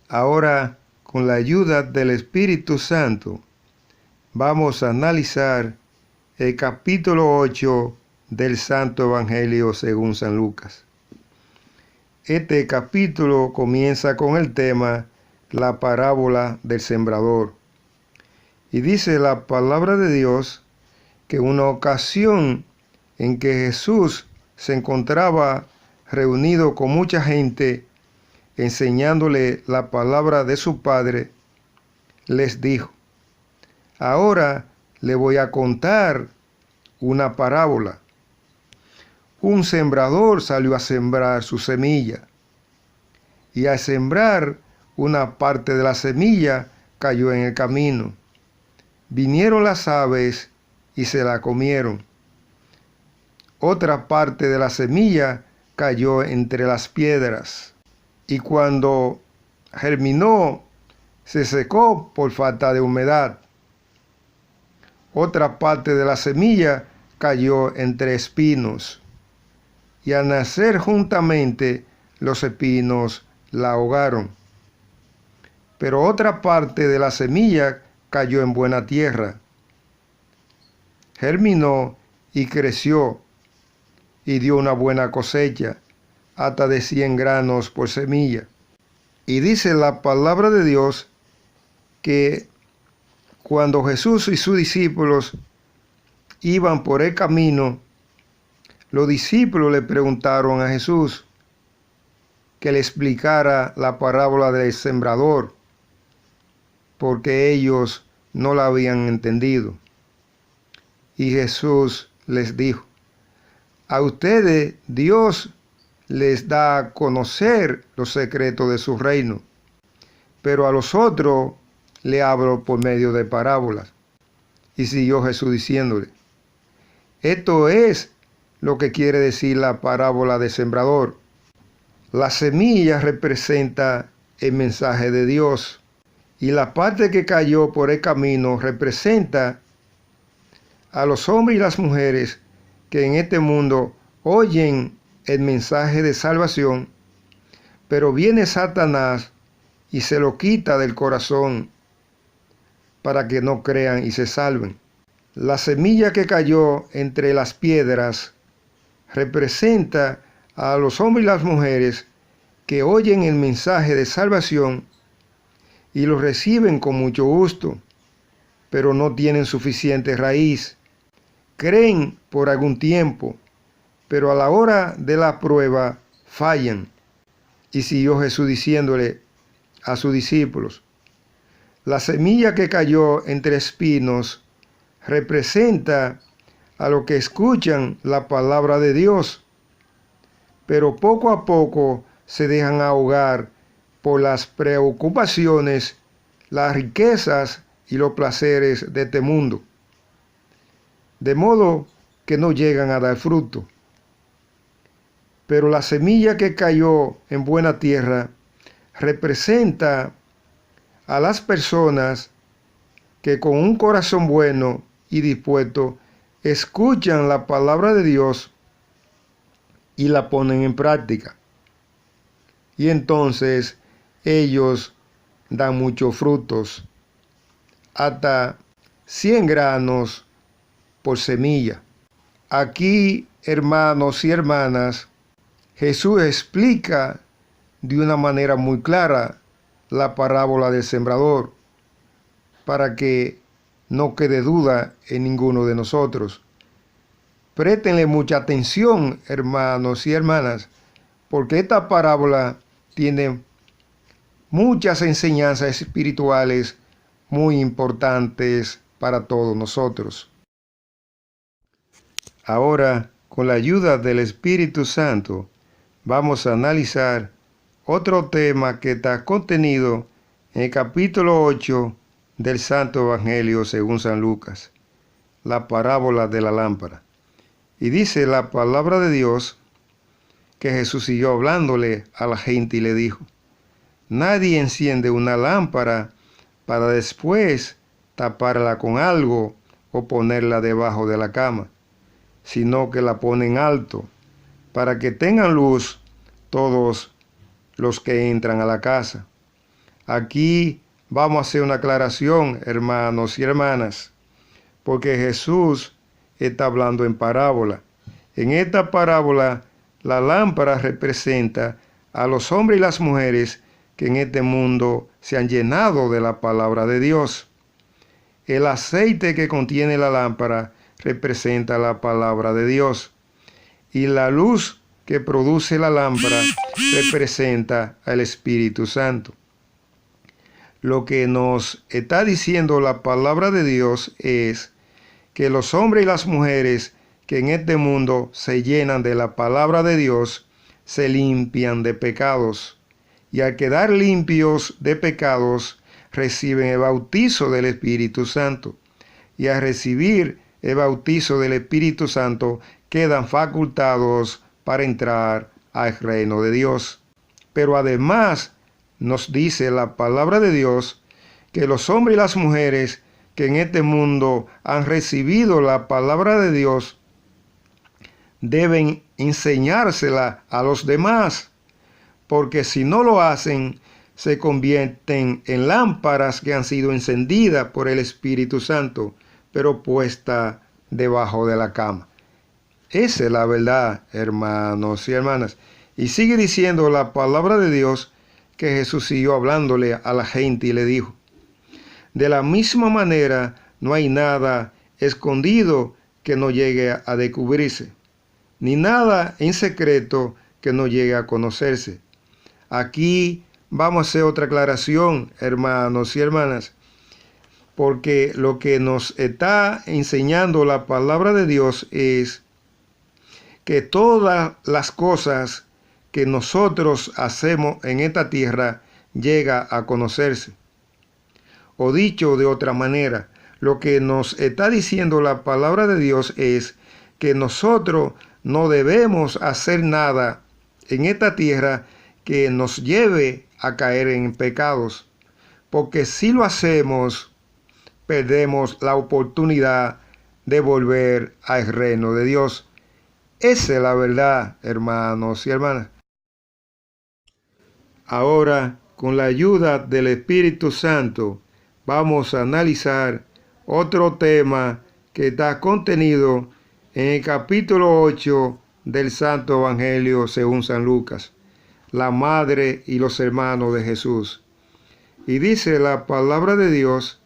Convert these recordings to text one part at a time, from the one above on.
Ahora, con la ayuda del Espíritu Santo, vamos a analizar el capítulo 8 del Santo Evangelio según San Lucas. Este capítulo comienza con el tema la parábola del sembrador. Y dice la palabra de Dios que una ocasión en que Jesús se encontraba reunido con mucha gente enseñándole la palabra de su Padre, les dijo: ahora le voy a contar una parábola. Un sembrador salió a sembrar su semilla, y al sembrar una parte de la semilla cayó en el camino. Vinieron las aves y se la comieron. Otra parte de la semilla cayó entre las piedras, y cuando germinó, se secó por falta de humedad. Otra parte de la semilla cayó entre espinos, y al nacer juntamente, los espinos la ahogaron. Pero otra parte de la semilla cayó en buena tierra. Germinó y creció, y dio una buena cosecha, hasta de 100 granos por semilla. Y dice la palabra de Dios que cuando Jesús y sus discípulos iban por el camino, los discípulos le preguntaron a Jesús que le explicara la parábola del sembrador, porque ellos no la habían entendido. Y Jesús les dijo: a ustedes Dios les da a conocer los secretos de su reino, pero a los otros le hablo por medio de parábolas. Y siguió Jesús diciéndole: esto es lo que quiere decir la parábola del sembrador. La semilla representa el mensaje de Dios, y la parte que cayó por el camino representa a los hombres y las mujeres que en este mundo oyen el mensaje de salvación, pero viene Satanás y se lo quita del corazón para que no crean y se salven. La semilla que cayó entre las piedras representa a los hombres y las mujeres que oyen el mensaje de salvación y lo reciben con mucho gusto, pero no tienen suficiente raíz. Creen por algún tiempo, pero a la hora de la prueba fallan. Y siguió Jesús diciéndole a sus discípulos: la semilla que cayó entre espinos representa a los que escuchan la palabra de Dios, pero poco a poco se dejan ahogar por las preocupaciones, las riquezas y los placeres de este mundo, de modo que no llegan a dar fruto. Pero la semilla que cayó en buena tierra representa a las personas que con un corazón bueno y dispuesto escuchan la palabra de Dios y la ponen en práctica. Y entonces ellos dan muchos frutos, hasta 100 granos por semilla. Aquí, hermanos y hermanas, Jesús explica de una manera muy clara la parábola del sembrador, para que no quede duda en ninguno de nosotros. Préstenle mucha atención, hermanos y hermanas, porque esta parábola tiene muchas enseñanzas espirituales muy importantes para todos nosotros. Ahora, con la ayuda del Espíritu Santo, vamos a analizar otro tema que está contenido en el capítulo 8 del Santo Evangelio según San Lucas, la parábola de la lámpara. Y dice la palabra de Dios que Jesús siguió hablándole a la gente y le dijo: nadie enciende una lámpara para después taparla con algo o ponerla debajo de la cama, sino que la pone en alto, para que tengan luz todos los que entran a la casa. Aquí vamos a hacer una aclaración, hermanos y hermanas, porque Jesús está hablando en parábola. En esta parábola, la lámpara representa a los hombres y las mujeres que en este mundo se han llenado de la palabra de Dios. El aceite que contiene la lámpara representa la palabra de Dios. Y la luz que produce la lámpara representa al Espíritu Santo. Lo que nos está diciendo la palabra de Dios es que los hombres y las mujeres que en este mundo se llenan de la palabra de Dios se limpian de pecados. Y al quedar limpios de pecados, reciben el bautizo del Espíritu Santo. Y al recibir el bautizo del Espíritu Santo, quedan facultados para entrar al reino de Dios. Pero además, nos dice la palabra de Dios que los hombres y las mujeres que en este mundo han recibido la palabra de Dios deben enseñársela a los demás, porque si no lo hacen, se convierten en lámparas que han sido encendidas por el Espíritu Santo, pero puesta debajo de la cama. Esa es la verdad, hermanos y hermanas. Y sigue diciendo la palabra de Dios que Jesús siguió hablándole a la gente y le dijo: de la misma manera, no hay nada escondido que no llegue a descubrirse, ni nada en secreto que no llegue a conocerse. Aquí vamos a hacer otra aclaración, hermanos y hermanas, porque lo que nos está enseñando la palabra de Dios es que todas las cosas que nosotros hacemos en esta tierra llega a conocerse. O dicho de otra manera, lo que nos está diciendo la palabra de Dios es que nosotros no debemos hacer nada en esta tierra que nos lleve a caer en pecados, porque si lo hacemos, perdemos la oportunidad de volver al reino de Dios. Esa es la verdad, hermanos y hermanas. Ahora, con la ayuda del Espíritu Santo, vamos a analizar otro tema que está contenido en el capítulo 8 del Santo Evangelio según San Lucas, la madre y los hermanos de Jesús. Y dice la palabra de Dios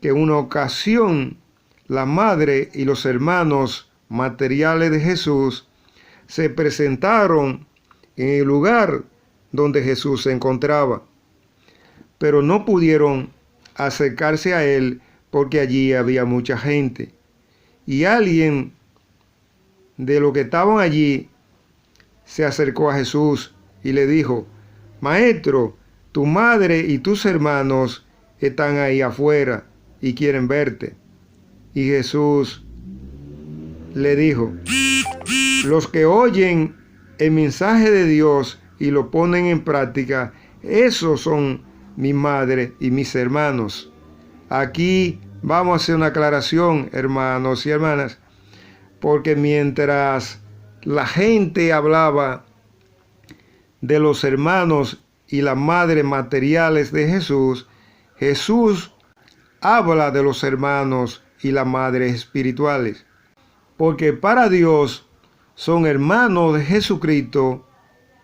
que en una ocasión la madre y los hermanos materiales de Jesús se presentaron en el lugar donde Jesús se encontraba, pero no pudieron acercarse a él porque allí había mucha gente. Y alguien de los que estaban allí se acercó a Jesús y le dijo: Maestro, tu madre y tus hermanos están ahí afuera y quieren verte. Y Jesús le dijo: los que oyen el mensaje de Dios y lo ponen en práctica, esos son mi madre y mis hermanos. Aquí vamos a hacer una aclaración, hermanos y hermanas, porque mientras la gente hablaba de los hermanos y la madre materiales de Jesús, Jesús habla de los hermanos y las madres espirituales, porque para Dios son hermanos de Jesucristo,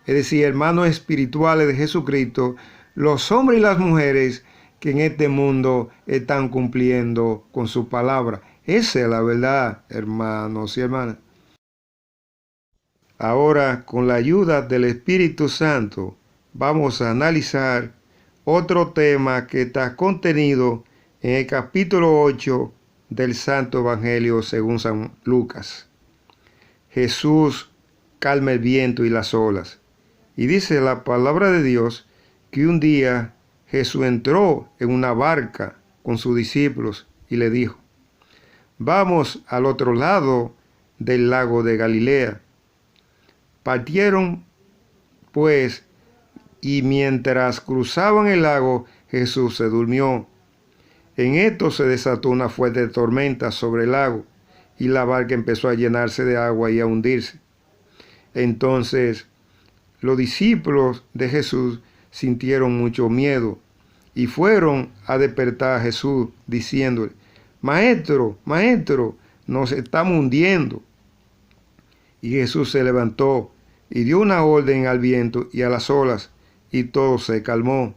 es decir, hermanos espirituales de Jesucristo, los hombres y las mujeres que en este mundo están cumpliendo con su palabra. Esa es la verdad, hermanos y hermanas. Ahora, con la ayuda del Espíritu Santo, vamos a analizar otro tema que está contenido en el capítulo 8 del Santo Evangelio según San Lucas. Jesús calma el viento y las olas. Y dice la palabra de Dios que un día Jesús entró en una barca con sus discípulos y le dijo: vamos al otro lado del lago de Galilea. Partieron pues, y mientras cruzaban el lago, Jesús se durmió. En esto se desató una fuerte tormenta sobre el lago, y la barca empezó a llenarse de agua y a hundirse. Entonces los discípulos de Jesús sintieron mucho miedo y fueron a despertar a Jesús, diciéndole: Maestro, maestro, nos estamos hundiendo. Y Jesús se levantó y dio una orden al viento y a las olas, y todo se calmó.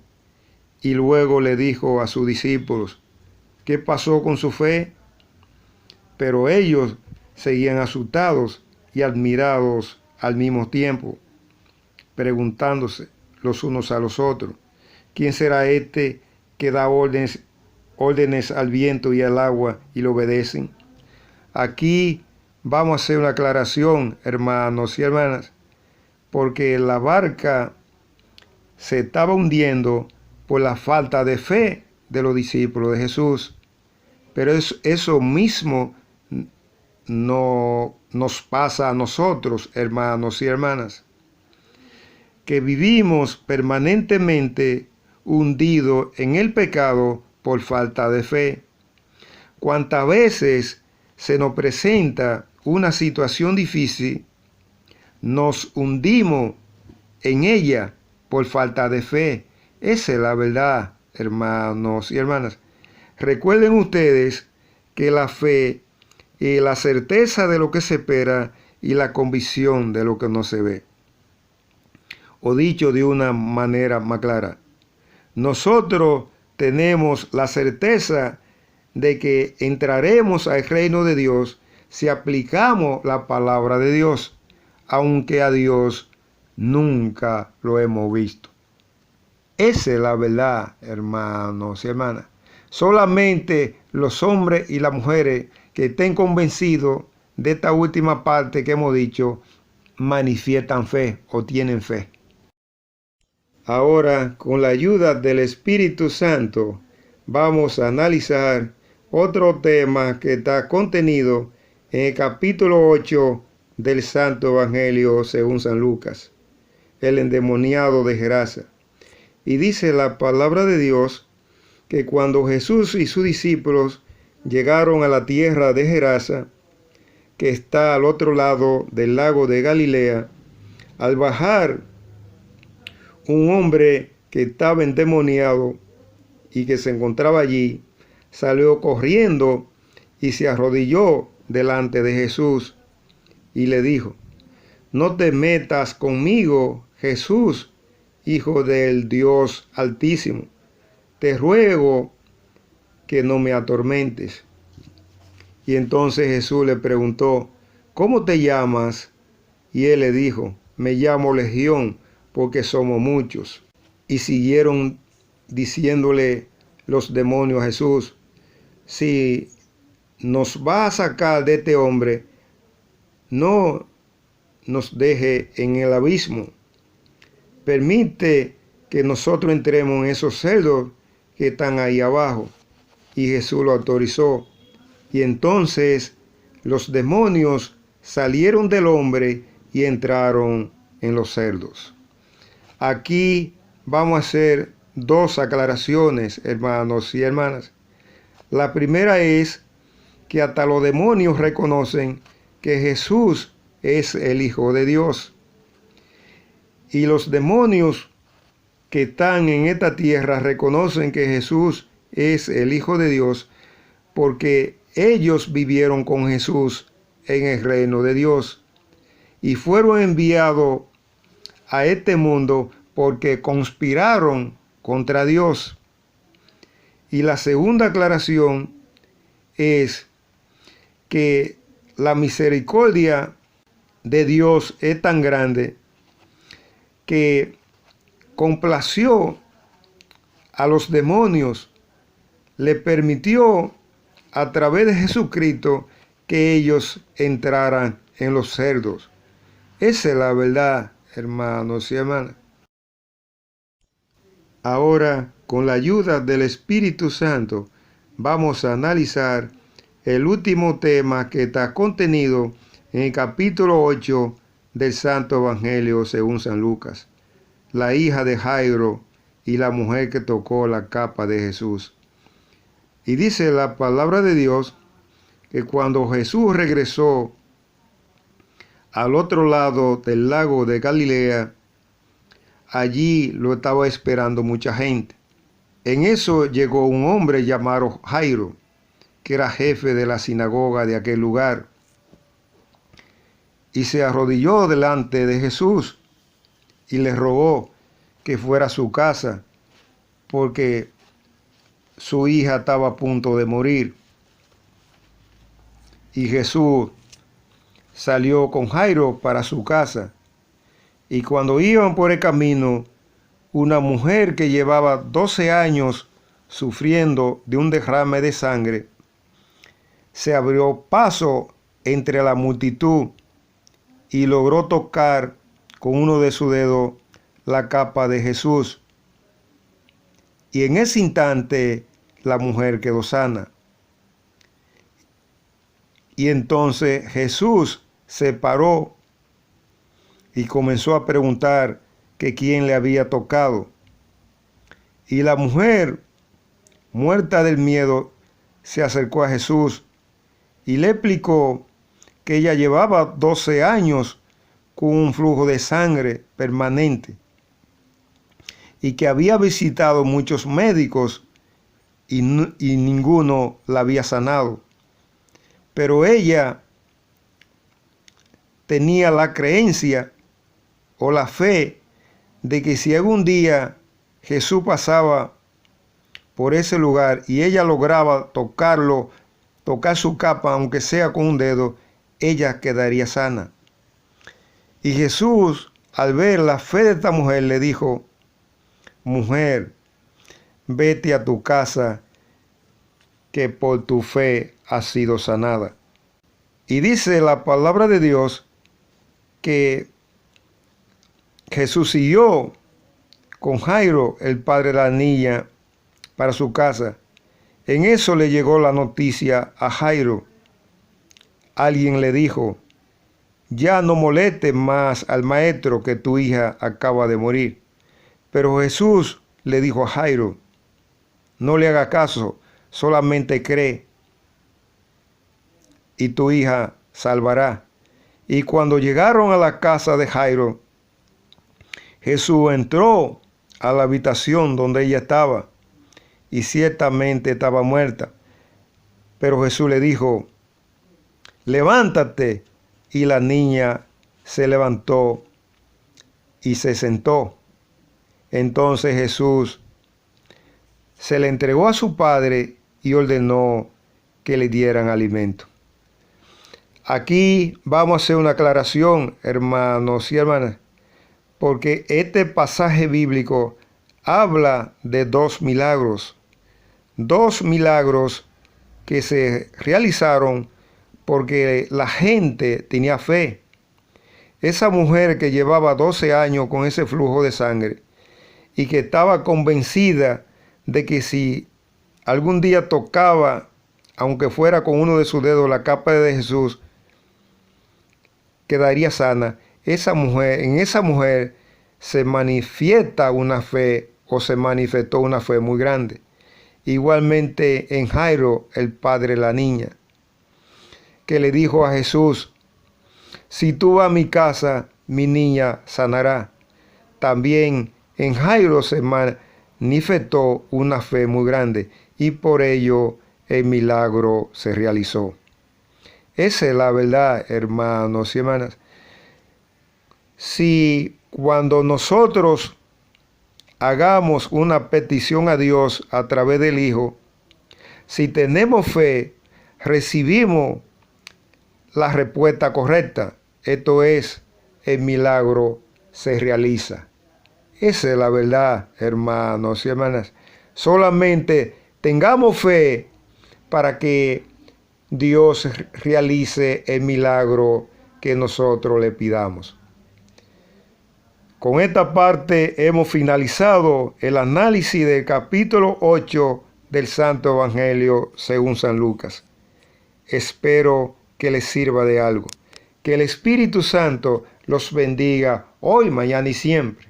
Y luego le dijo a sus discípulos: ¿qué pasó con su fe? Pero ellos seguían asustados y admirados al mismo tiempo, preguntándose los unos a los otros: ¿quién será este que da órdenes al viento y al agua y le obedecen? Aquí vamos a hacer una aclaración, hermanos y hermanas, porque la barca se estaba hundiendo por la falta de fe de los discípulos de Jesús. Pero eso mismo no nos pasa a nosotros, hermanos y hermanas, que vivimos permanentemente hundidos en el pecado por falta de fe. Cuántas veces se nos presenta una situación difícil, nos hundimos en ella por falta de fe. Esa es la verdad, hermanos y hermanas. Recuerden ustedes que la fe es la certeza de lo que se espera y la convicción de lo que no se ve. O dicho de una manera más clara, nosotros tenemos la certeza de que entraremos al reino de Dios si aplicamos la palabra de Dios, aunque a Dios nunca lo hemos visto. Esa es la verdad, hermanos y hermanas. Solamente los hombres y las mujeres que estén convencidos de esta última parte que hemos dicho, manifiestan fe o tienen fe. Ahora, con la ayuda del Espíritu Santo, vamos a analizar otro tema que está contenido en el capítulo 8 del Santo Evangelio según San Lucas, el endemoniado de Gerasa. Y dice la palabra de Dios que cuando Jesús y sus discípulos llegaron a la tierra de Gerasa, que está al otro lado del lago de Galilea, al bajar un hombre que estaba endemoniado y que se encontraba allí, salió corriendo y se arrodilló delante de Jesús y le dijo: no te metas conmigo, Jesús, Hijo del Dios Altísimo. Te ruego que no me atormentes. Y entonces Jesús le preguntó: ¿cómo te llamas? Y él le dijo: me llamo Legión, porque somos muchos. Y siguieron diciéndole los demonios a Jesús: si nos va a sacar de este hombre, no nos deje en el abismo. Permite que nosotros entremos en esos cerdos que están ahí abajo. Y Jesús lo autorizó. Y entonces los demonios salieron del hombre y entraron en los cerdos. Aquí vamos a hacer dos aclaraciones, hermanos y hermanas. La primera es que hasta los demonios reconocen que Jesús es el Hijo de Dios. Y los demonios que están en esta tierra reconocen que Jesús es el Hijo de Dios porque ellos vivieron con Jesús en el reino de Dios y fueron enviados a este mundo porque conspiraron contra Dios. Y la segunda aclaración es que la misericordia de Dios es tan grande que complació a los demonios, le permitió a través de Jesucristo que ellos entraran en los cerdos. Esa es la verdad, hermanos y hermanas. Ahora, con la ayuda del Espíritu Santo, vamos a analizar el último tema que está contenido en el capítulo 8 del Santo Evangelio según San Lucas, la hija de Jairo y la mujer que tocó la capa de Jesús. Y dice la palabra de Dios que cuando Jesús regresó al otro lado del lago de Galilea, allí lo estaba esperando mucha gente. En eso llegó un hombre llamado Jairo, que era jefe de la sinagoga de aquel lugar, y se arrodilló delante de Jesús y le rogó que fuera a su casa, porque su hija estaba a punto de morir. Y Jesús salió con Jairo para su casa, y cuando iban por el camino, una mujer que llevaba 12 años sufriendo de un derrame de sangre, se abrió paso entre la multitud y logró tocar con uno de sus dedos la capa de Jesús. Y en ese instante la mujer quedó sana. Y entonces Jesús se paró y comenzó a preguntar que quién le había tocado. Y la mujer, muerta del miedo, se acercó a Jesús y le explicó que ella llevaba 12 años con un flujo de sangre permanente y que había visitado muchos médicos y ninguno la había sanado. Pero ella tenía la creencia o la fe de que si algún día Jesús pasaba por ese lugar y ella lograba tocarlo, tocar su capa, aunque sea con un dedo, ella quedaría sana. Y Jesús, al ver la fe de esta mujer, le dijo: mujer, vete a tu casa, que por tu fe has sido sanada. Y dice la palabra de Dios que Jesús siguió con Jairo, el padre de la niña, para su casa. En eso le llegó la noticia a Jairo. Alguien le dijo: ya no molestes más al maestro, que tu hija acaba de morir. Pero Jesús le dijo a Jairo: no le haga caso, solamente cree y tu hija salvará. Y cuando llegaron a la casa de Jairo, Jesús entró a la habitación donde ella estaba, y ciertamente estaba muerta. Pero Jesús le dijo: levántate. Y la niña se levantó y se sentó. Entonces Jesús se le entregó a su padre y ordenó que le dieran alimento. Aquí vamos a hacer una aclaración, hermanos y hermanas, porque este pasaje bíblico habla de dos milagros que se realizaron porque la gente tenía fe. Esa mujer que llevaba 12 años con ese flujo de sangre y que estaba convencida de que si algún día tocaba, aunque fuera con uno de sus dedos, la capa de Jesús, quedaría sana. En esa mujer se manifiesta una fe, o se manifestó una fe muy grande. Igualmente en Jairo, el padre de la niña, que le dijo a Jesús: si tú vas a mi casa, mi niña sanará. También en Jairo se manifestó una fe muy grande y por ello el milagro se realizó. Esa es la verdad, hermanos y hermanas. Si cuando nosotros hagamos una petición a Dios a través del Hijo, si tenemos fe, recibimos la respuesta correcta. Esto es, el milagro se realiza. Esa es la verdad, hermanos y hermanas. Solamente tengamos fe para que Dios realice el milagro que nosotros le pidamos. Con esta parte hemos finalizado el análisis del capítulo 8 del Santo Evangelio según San Lucas. Espero que les sirva de algo. Que el Espíritu Santo los bendiga hoy, mañana y siempre.